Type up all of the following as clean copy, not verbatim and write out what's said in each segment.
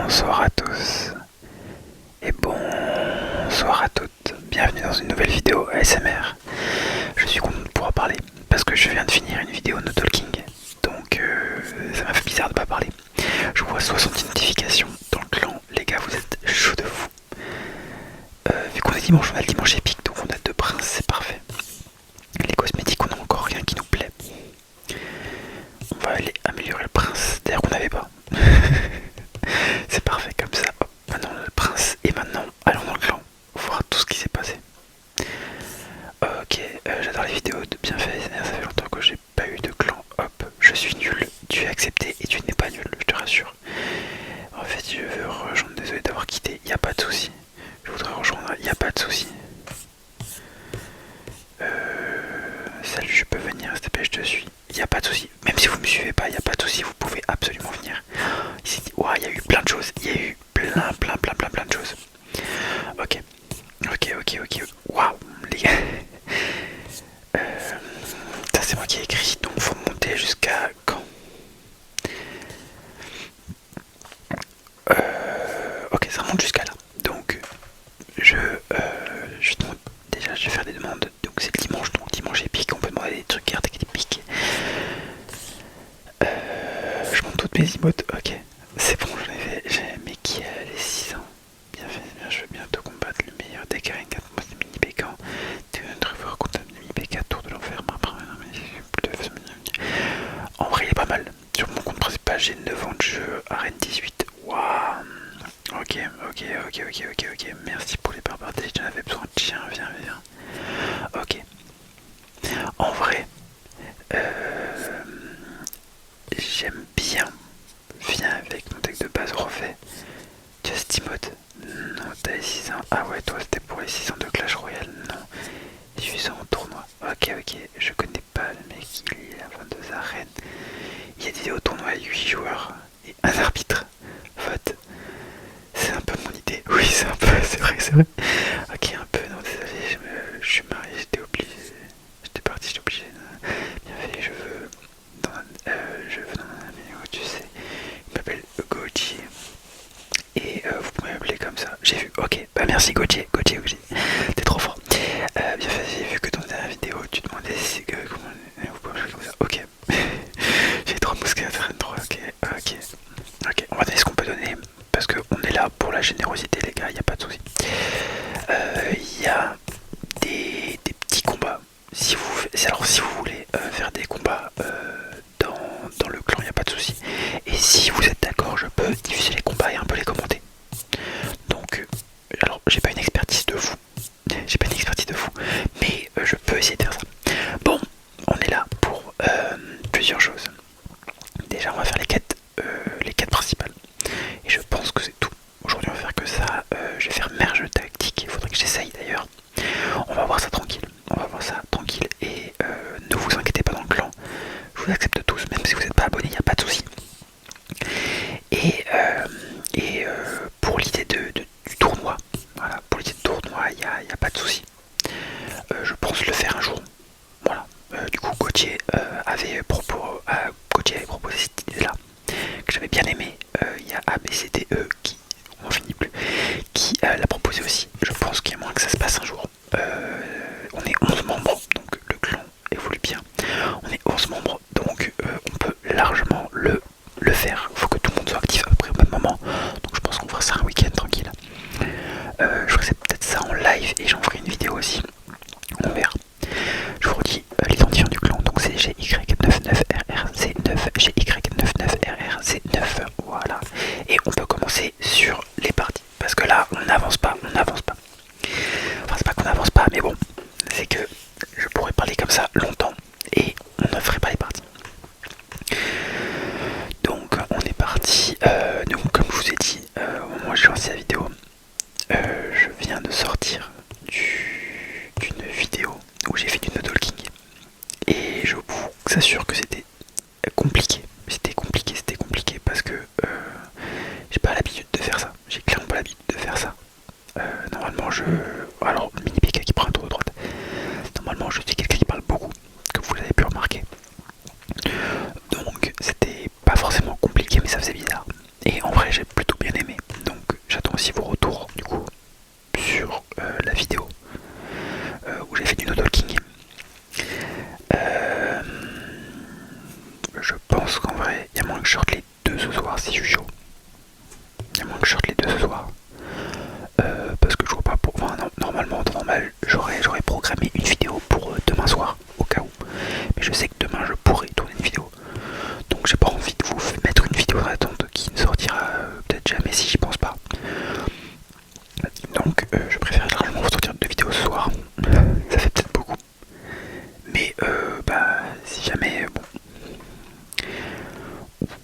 Bonsoir à tous et bonsoir à toutes. Bienvenue dans une nouvelle vidéo ASMR. Je suis content de pouvoir parler parce que je viens de finir une vidéo no talking. Donc ça m'a fait bizarre de pas parler. Je vois 60 notifications dans le clan. Les gars, vous êtes chauds de fou. Vu qu'on est dimanche, on a le dimanche épique, donc on a deux princes, c'est parfait. Les cosmétiques, on a encore rien qui nous plaît. On va aller améliorer le prince, d'ailleurs qu'on n'avait pas. C'est parfait comme ça. Hop, maintenant on a le prince. Et maintenant, allons dans le clan, voir tout ce qui s'est passé. Ok, j'adore les vidéos de bienfaits. Ça fait longtemps que j'ai pas eu de clan. Hop, je suis nul. Tu es accepté et tu n'es pas nul, je te rassure. En fait, je veux rejoindre. Désolé d'avoir quitté. Y a pas de souci. Je voudrais rejoindre. Y a pas de souci. Salut, je peux venir, s'il te plaît, je te suis. Y a pas de souci. Même si vous me suivez pas, y a pas de souci. Vous pouvez absolument venir. Ici, wow, y a eu plein de choses. Il y a eu plein de choses. Ok. Waouh, les gars. Ça, c'est moi qui ai écrit. Donc, faut monter jusqu'à quand? Ok, ça remonte jusqu'à là. Donc, déjà, je vais faire des demandes. Donc, c'est le dimanche. Donc, dimanche épique. On peut demander des trucs cartes épiques. Je monte toutes mes emotes. Ok, c'est bon, j'en ai fait. Mais qui a les 600? Bien fait, je veux bientôt combattre le meilleur deck arène 4 mois de mini Pécan. Tu viens de revoir contre mini P4 tour de l'enfer. En vrai, il est pas mal. Sur mon compte principal, j'ai 9 ans de jeu, arène 18. Waouh. Ok. Merci pour les barbares. J'en avais besoin. Tiens, viens. Ok. En vrai, j'aime bien. Viens avec mon deck de base refait. Just mode. Non, t'as les 600. Ah ouais, toi c'était pour les 600 de Clash Royale. Non, 1800 en tournoi. Ok, je connais pas le mec, il est à 22 arènes. Il y a des vidéos tournoi à 8 joueurs et un arbitre. Vote. C'est un peu mon idée. Oui, c'est un peu, c'est vrai. Ok, un peu, non, désolé, je suis marié, j'étais obligé. J'étais parti, j'étais obligé. Bien fait, je veux dans un vidéo, tu sais. Il m'appelle Gauthier. Et vous pouvez m'appeler comme ça. J'ai vu, ok, bah merci Gauthier. T'es trop fort. Bien fait, j'ai vu que dans la dernière vidéo, tu demandais si comment vous pouvez m'appeler comme ça. Ok. J'ai 3 mousquetaires, 33, ok, on va donner ce qu'on peut donner. Parce qu'on est là pour la générosité, les gars, y a pas de souci. Il y a des petits combats. Alors si vous voulez faire des combats dans le clan, il n'y a pas de souci. Et si vous êtes d'accord, je peux diffuser les combats et un peu les commenter. Donc, alors j'ai pas une expertise de fou, mais je peux essayer de faire ça. Bon, on est là pour plusieurs choses. Déjà, on va faire les quêtes principales. Et je pense que c'est tout. Aujourd'hui, on va faire que ça. Je vais faire merge tactique. Il faudrait que j'essaye d'ailleurs. On va voir ça tranquille. Et ne vous inquiétez pas dans le clan. Je vous accepte tous, même si vous n'êtes pas abonné, il n'y a pas de souci. Et pour l'idée du tournoi, voilà, pour l'idée de tournoi, il n'y a pas de souci. Je pense le faire un jour. Voilà. Du coup, Gauthier avait proposé cette idée-là, que j'avais bien aimé. Il y a ABCDE qui, on n'en finit plus, qui l'a proposé aussi. Je pense qu'il y a moyen que ça se passe un jour. On est 11 membres, donc le clan évolue bien. On est 11 membres, donc on peut largement le faire. Il faut que tout le monde soit actif à peu près au même moment. Donc je pense qu'on fera ça un week-end tranquille. Je ferai peut-être ça en live et j'en ferai une vidéo aussi. On verra. Je vous redis l'identifiant du clan, donc c'est GY99RRC9, GY99RRC9, voilà. Et on peut commencer sur les parties, parce que là on n'avance pas. Enfin c'est pas qu'on n'avance pas, mais bon, c'est que je pourrais parler comme ça longtemps et on ne ferait pas les parties. Donc on est parti, donc comme je vous ai dit, au moment où j'ai lancé la vidéo, je viens de sortir d'une vidéo où j'ai fait du no talking et je vous assure que c'était compliqué parce que j'ai pas l'habitude de faire ça, j'ai clairement pas l'habitude de faire ça. Normalement alors le mini PK qui prend un tour de droite, normalement je suis quelqu'un qui parle beaucoup, comme vous l'avez pu remarquer, donc c'était pas forcément compliqué mais ça faisait bizarre. Et en vrai si je suis chaud. À moins que je sorte les deux ce soir. Parce que je vois pas pour. Enfin, non, normalement, normal, j'aurais programmé une vidéo pour demain soir, au cas où. Mais je sais que demain je pourrais tourner une vidéo. Donc j'ai pas envie de vous mettre une vidéo d'attente qui ne sortira peut-être jamais si j'y pense pas. Donc je préfère largement vous sortir deux vidéos ce soir. Ça fait peut-être beaucoup. Mais si jamais bon.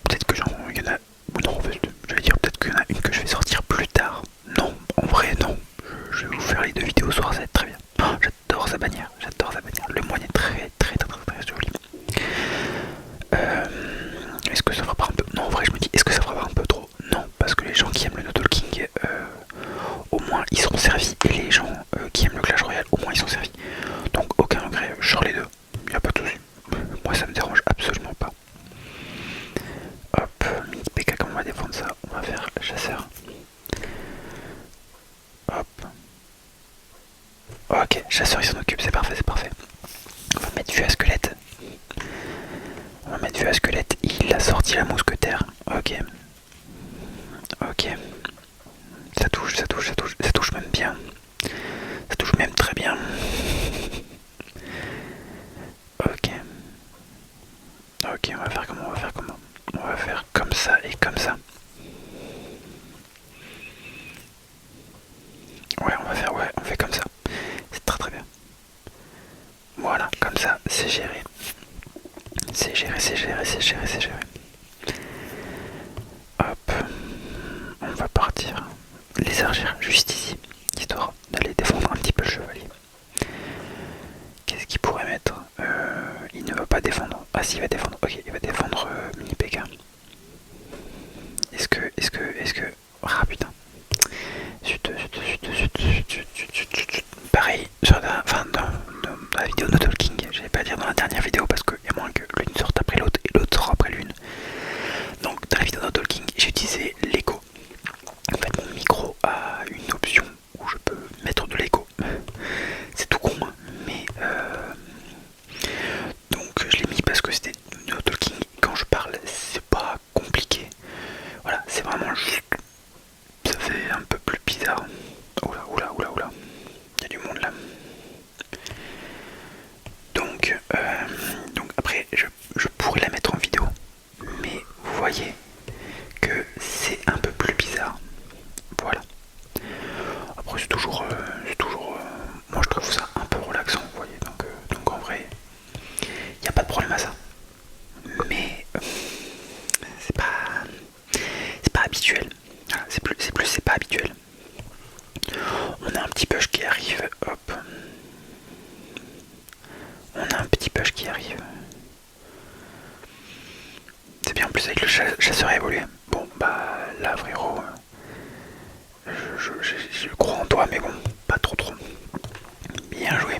Peut-être que il y en a. Ou non, je vais dire peut-être qu'il y en a une que je vais sortir plus tard. Non, en vrai non. Je vais vous faire les deux vidéos ce soir, ça va être très bien. Oh, j'adore sa bannière, j'adore sa bannière. Le moine est très joli. Est-ce que ça fera pas un peu. Non, en vrai, je me dis, est-ce que ça fera pas un peu trop? Non, parce que les gens qui aiment le no talking, au moins ils seront servis. Et les gens qui aiment le Clash Royale, au moins ils sont servis. Donc aucun regret, je sors les deux. Y a pas de soucis. Moi ça me dérange absolument pas. Hop, mini PK, comment on va défendre ça? On va faire chasseur. Hop. Ok, chasseur il s'en occupe, c'est parfait, c'est parfait. On va mettre vue à squelette. On va mettre vue à squelette. Il a sorti la mousquetaire. Ok. Ok. Ça touche même bien. Ça touche même très bien. Ok. Ok, on va faire comment? On va faire comme ça et comme ça. Ouais, on fait comme ça. C'est très bien. Voilà, comme ça, c'est géré. C'est géré. Hop. On va partir les argères juste ici, histoire d'aller défendre un petit peu le chevalier. Qu'est-ce qu'il pourrait mettre? Il ne va pas défendre. Ah si, il va défendre. Ok, il va défendre mini PK. Est-ce que... Ah putain. Zut. Pareil, dans la vidéo No Talking, j'allais pas dire dans la dernière vidéo parce qu'il y a moins que l'une sorte après l'autre et l'autre sort après l'une. Donc dans la vidéo No Talking, j'ai utilisé l'écho. En fait, mon micro a une option où je peux mettre de l'écho. C'est tout con, hein, mais donc je l'ai mis parce que c'était No Talking. Quand je parle, c'est pas compliqué. Voilà, c'est vraiment juste. Ça fait un peu plus bizarre. Oula. Il y a du monde là. Donc après, je pourrais la mettre en vidéo. Mais vous voyez que c'est un peu plus bizarre. Voilà. Après c'est toujours moi je trouve ça un peu relaxant, vous voyez. Donc en vrai, il n'y a pas de problème à ça. Mais c'est pas habituel. Voilà, c'est pas habituel. On a un petit push qui arrive, hop. On a un petit push qui arrive. C'est bien, en plus avec le chasseur évolué. Bon bah là frérot, je crois en toi, mais bon, pas trop. Bien joué.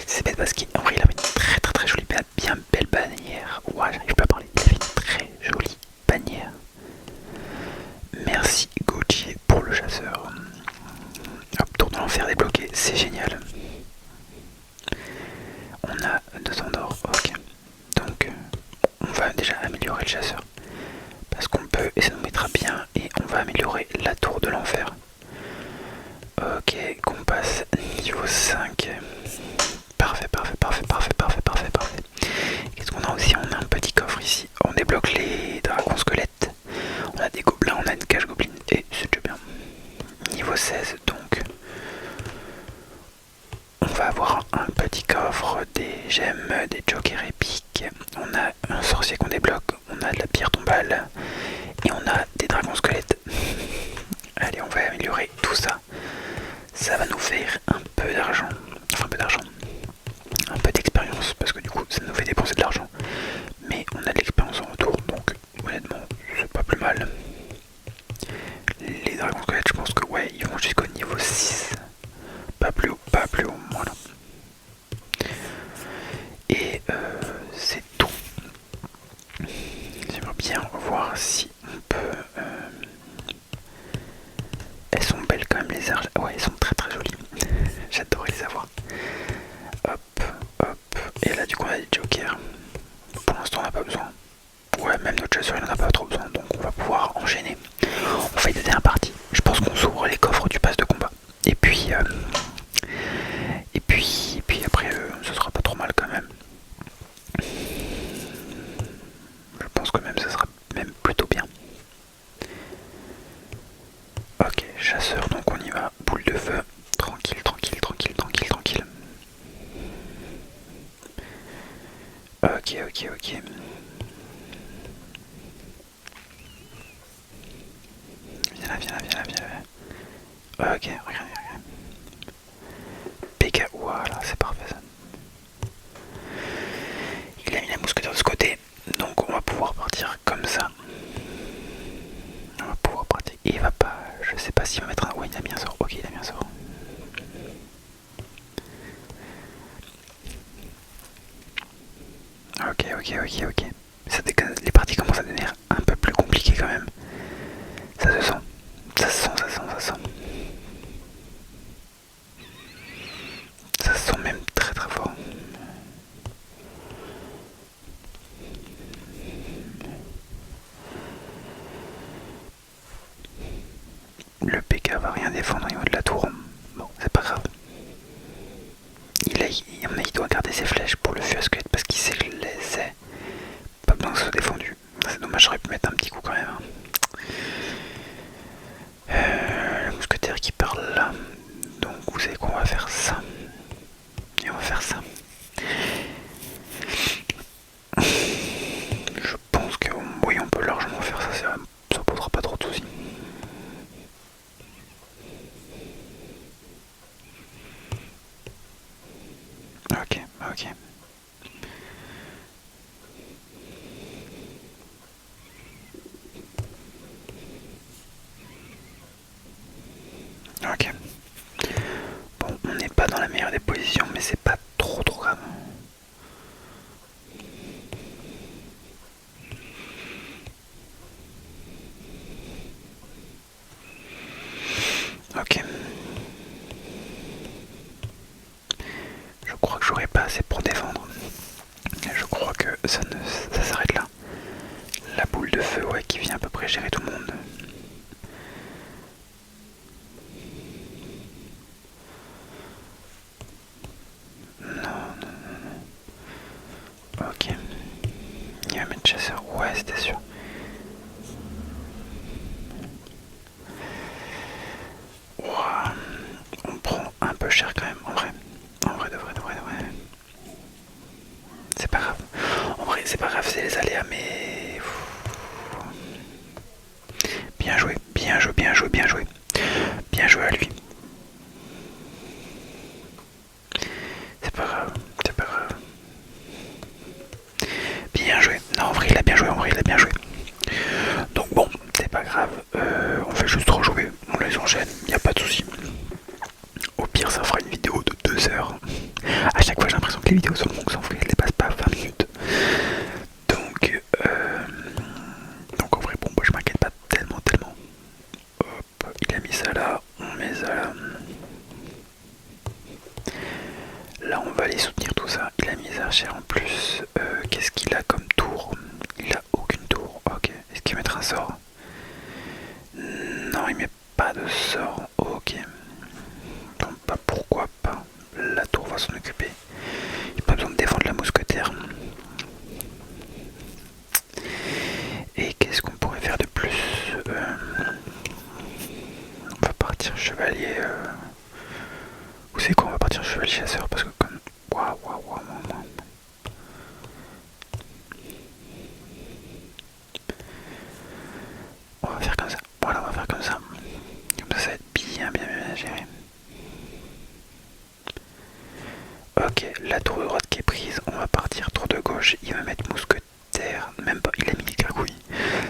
C'est bête parce qu'en vrai il avait une très jolie, bien belle bannière. Ouais, j'arrive pas à parler. Il avait une très jolie bannière. Merci Gauthier pour le chasseur. Hop, tour de l'enfer débloqué, c'est génial. On a 200 d'or, ok. Donc on va déjà améliorer le chasseur. Parce qu'on peut, et ça nous mettra bien, et on va améliorer la tour de l'enfer. Ok, qu'on passe niveau 5. Parfait. Qu'est-ce qu'on a aussi? On a un petit coffre ici. On débloque les dragons squelettes. On a des gobelins, on a une cage goblin. Et c'est déjà bien. Niveau 16, donc. On va avoir un petit coffre, des gemmes, des jokers épiques. On a un sorcier qu'on débloque. On a de la pierre tombale. Et on a des dragons squelettes. Allez, on va améliorer tout ça. Ça va nous faire un peu d'argent. Enfin, un peu d'argent. Un peu d'expérience. Parce que du coup, ça nous fait dépenser de l'argent. Mais on a de l'expérience en retour. Donc, honnêtement, c'est pas plus mal. Les dragons squelettes, je pense que ouais, ils vont jusqu'au niveau 6. Pas plus haut, voilà. Et c'est tout. J'aimerais bien voir si on peut... Elles sont belles quand même les arches. Ouais, elles sont très jolies. J'adorais les avoir. Hop. Et là du coup on a des jokers. Pour l'instant on n'a pas besoin. Ouais, même notre chasseur il en a pas trop besoin, donc on va pouvoir enchaîner. On fait une dernière partie. Je pense qu'on s'ouvre les coffres du pass de combat. Et puis après ce sera pas trop mal quand même. Je pense que même ça sera même plutôt bien. Ok, chasseur, donc on y va. Boule de feu. Tranquille, tranquille, tranquille, tranquille, tranquille. Ok, ok, ok. Viens là, viens là, viens là, viens là. Ok, regarde, regarde. PK, voilà, c'est parfait ça. Il a mis la mousquetaire de ce côté, donc on va pouvoir partir comme ça. On va pouvoir partir. Et il va pas, je sais pas s'il va mettre un. Ouais, il a mis un sort. Ok, il a mis un sort. Ok, ok, ok, ok. Les parties commencent à devenir un peu plus compliquées quand même. Ça se sent. Ça se sent, ça se sent, ça se sent. Ça se sent même très très fort. Le PK va rien défendre au niveau de la tour. Bon, c'est pas grave. Il doit garder ses flèches pour le feu à squelette parce qu'il sait que je les ai. Pas besoin que ce soit défendu. C'est dommage, j'aurais pu mettre un petit coup quand même. Le mousquetaire qui parle là. Donc vous savez qu'on va faire ça. Et on va faire ça. Je pense que oui, on peut largement faire ça. Ça posera pas trop de soucis. Ok, ok. Ok. Bon, on n'est pas dans la meilleure des positions, mais c'est pas trop grave. Ok. Je crois que j'aurai pas assez pour défendre. Je crois que ça s'arrête là. La boule de feu, ouais, qui vient à peu près gérer tout le monde. Ok. Il va mettre chasseur. Ouais, c'était sûr. Ouah. On prend un peu cher quand même, en vrai. En vrai, de vrai, de vrai, de vrai. C'est pas grave. En vrai, c'est pas grave, c'est les aléas, mais. Bien joué, bien joué, bien joué, bien joué. Bien joué à lui. C'est pas grave, c'est pas grave. Bien joué. Non, en vrai, il a bien joué, en vrai, il a bien joué. Donc bon, c'est pas grave. On fait juste rejouer. On les enchaîne, y a pas de souci. Au pire, ça fera une vidéo de 2 heures. À chaque fois, j'ai l'impression que les vidéos sur Monk sans free, elles dépassent pas 20 minutes. Donc en vrai, bon, moi je m'inquiète pas tellement. Hop, il a mis ça là, on met ça là. Là, on va aller soutenir tout ça. Il a mis les archers en plus. Qu'est-ce qu'il a comme tour? Il a aucune tour. Ok, est-ce qu'il mettra un sort? Non, il met pas de sort. Ok. Donc, bah, pourquoi pas? La tour va s'en occuper. Il n'y a pas besoin de défendre la mousquetaire. Et qu'est-ce qu'on pourrait faire de plus? On va partir chevalier. Vous savez quoi? On va partir chevalier chasseur parce que comme. Waouh. On va faire comme ça. Voilà, on va faire comme ça. Comme ça va être bien géré. Ok, la tour de droite qui est prise. On va partir tour de gauche. Il va mettre mousquetaire. Même pas, il a mis les gargouilles.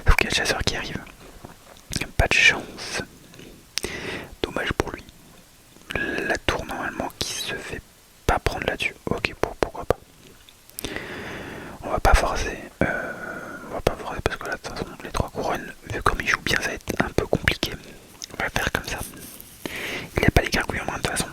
Sauf qu'il y a le chasseur qui arrive. Pas de chance. Dommage pour lui. La tour normalement qui se fait pas prendre là-dessus. Ok, pourquoi pas. On va pas forcer. Parce que là, de toute façon, les 3 couronnes, vu comme il joue bien, ça va être un peu compliqué. On va faire comme ça. Il n'y a pas les gargouilles en main de toute façon.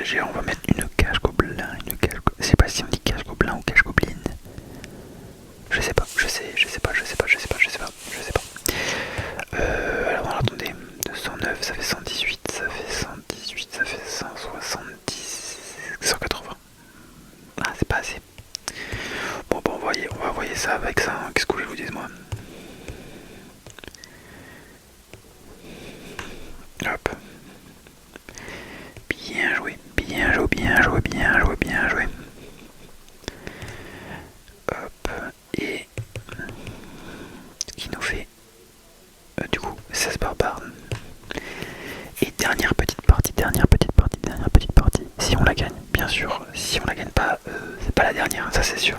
gérer. On va mettre une cage gobelin, je sais pas si on dit cage gobelin ou cage gobeline. Je sais pas. Alors attendez, 209, ça fait 118, ça fait 118, ça fait 170, 180. Ah, c'est pas assez. Bon, on va envoyer ça avec ça, hein. Qu'est-ce que je vous dise moi? Hop. Bien joué. Hop. Et ce qui nous fait du coup 16 barbares. Et dernière petite partie. Si on la gagne, bien sûr. Si on la gagne pas, c'est pas la dernière, ça c'est sûr.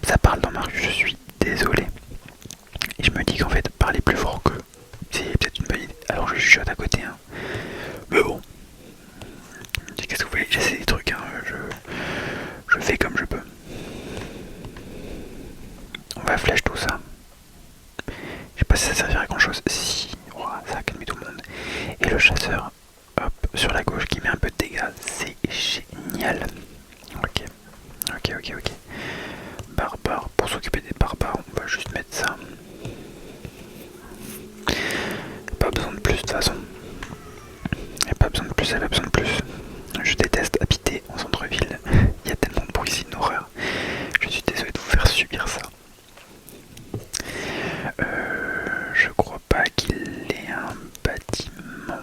Ça parle dans ma rue, je suis désolé. Et je me dis qu'en fait, parler plus fort que c'est peut-être une bonne idée. Alors je chuchote à côté, hein. Mais bon. Qu'est-ce que vous voulez? J'essaie des trucs, hein. Je fais comme je peux. On va flèche tout ça. Je sais pas si ça servira à grand chose. Si, ça a calmé tout le monde. Et le chasseur, hop, sur la gauche qui met un peu de dégâts. C'est génial. Ok. Barbare, pour s'occuper des barbares, on va juste mettre ça. Pas besoin de plus de toute façon. Elle a pas besoin de plus. Je déteste habiter en centre-ville. Il y a tellement de bruit, c'est une horreur. Je suis désolé de vous faire subir ça. Je crois pas qu'il ait un bâtiment.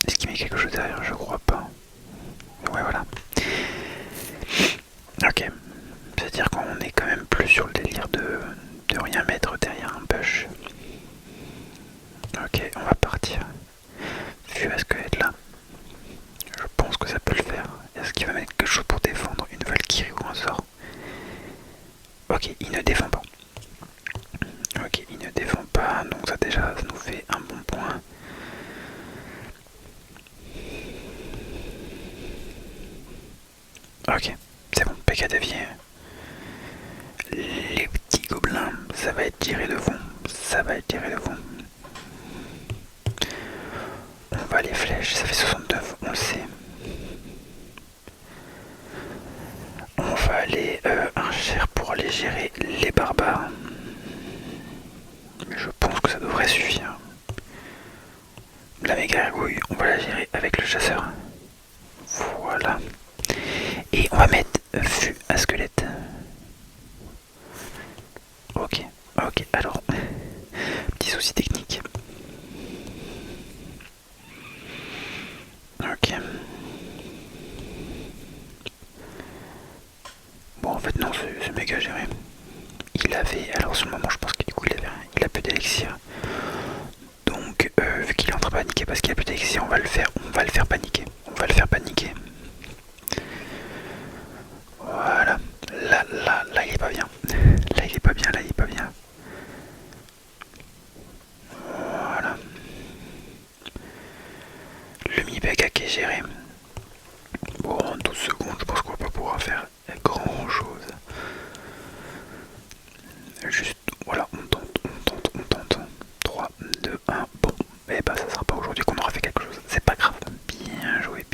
Est-ce qu'il met quelque chose derrière? Je crois pas. Ouais, voilà. Ok. C'est-à-dire qu'on est quand même plus sur le délire de rien mettre derrière un bush. Ok, on va partir. Vu à squelette là. Je pense que ça peut le faire. Est-ce qu'il va mettre quelque chose pour défendre? Une Valkyrie ou un sort? Ok, il ne défend pas. Donc ça déjà, ça nous fait un bon point. Ok, c'est bon, PK dévié. Les petits gobelins, ça va être tiré devant. On va les flèches, ça fait 69, on le sait. On va aller un cher pour aller gérer les barbares. Mais je pense que ça devrait suffire. La méga gargouille, on va la gérer avec le chasseur. Voilà. Et on va mettre vue à squelette. Ok, alors, petit souci technique. Ok. Bon, en fait, non, c'est méga géré. Il avait, alors sur le moment, je pense qu'il a plus d'élixir. Donc, vu qu'il est en train de paniquer parce qu'il a plus d'élixir, on va le faire paniquer. Voilà. Là, il est pas bien. Voilà. Le mi-bag qui est géré. Bon, en 12 secondes, je pense qu'on va pas pouvoir faire grand chose. Juste, voilà, on tente. 3, 2, 1, bon. Et bah, ça sera pas aujourd'hui qu'on aura fait quelque chose. C'est pas grave. Bien joué.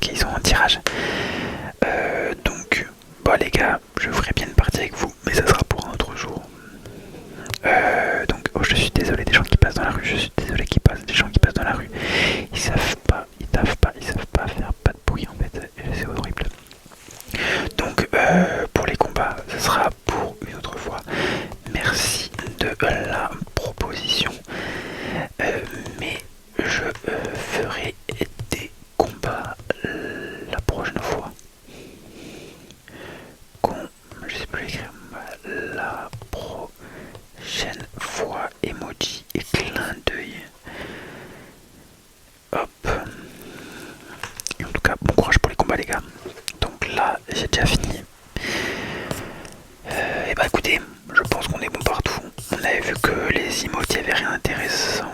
ok, ils sont en tirage. Donc, bon les gars, je ferai bien une partie avec vous, mais ça sera pour un autre jour. Donc, oh, je suis désolé des gens qui passent dans la rue, je suis désolé des gens qui passent dans la rue. Ils savent pas, ils savent pas faire pas de bruit en fait, c'est horrible. Donc, pour les combats, ce sera pour une autre fois. Merci de la proposition. Mais je ferai des combats la prochaine fois. Je sais plus écrire. La prochaine fois, emoji et clin d'œil. Hop. Et en tout cas, bon courage pour les combats, les gars. Donc là, j'ai déjà fini. Et bah écoutez, je pense qu'on est bon partout. On avait vu que les emotes, il n'y avait rien d'intéressant.